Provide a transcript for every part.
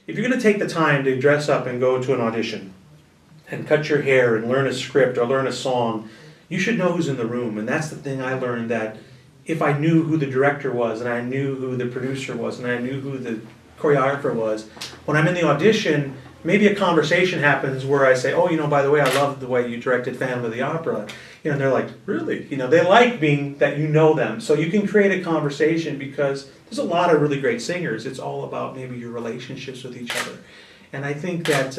if you're going to take the time to dress up and go to an audition and cut your hair and learn a script or learn a song, you should know who's in the room. And that's the thing I learned, that if I knew who the director was and I knew who the producer was and I knew who the choreographer was, when I'm in the audition, maybe a conversation happens where I say, oh, by the way, I love the way you directed Phantom of the Opera. And they're like, really? They like being that you know them. So you can create a conversation, because there's a lot of really great singers. It's all about maybe your relationships with each other. And I think that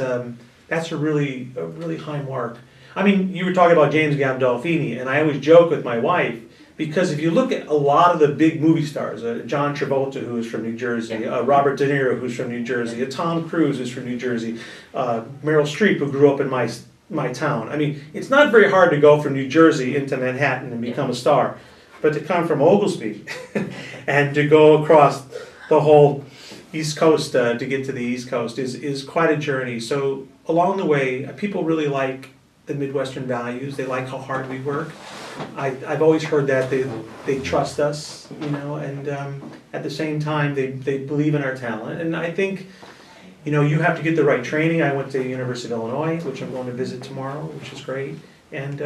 that's a really high mark. I mean, you were talking about James Gandolfini, and I always joke with my wife, because if you look at a lot of the big movie stars, John Travolta, who is from New Jersey, Robert De Niro, who's from New Jersey, Tom Cruise, who's from New Jersey, Meryl Streep, who grew up in my town. I mean, it's not very hard to go from New Jersey into Manhattan and become a star, but to come from Oglesby and to go across the whole East Coast to get to the East Coast is quite a journey. So along the way, people really like the Midwestern values. They like how hard we work. I've always heard that they trust us, and at the same time they believe in our talent. And I think, you have to get the right training. I went to the University of Illinois, which I'm going to visit tomorrow, which is great. And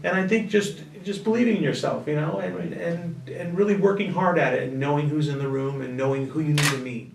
I think just believing in yourself, and really working hard at it and knowing who's in the room and knowing who you need to meet.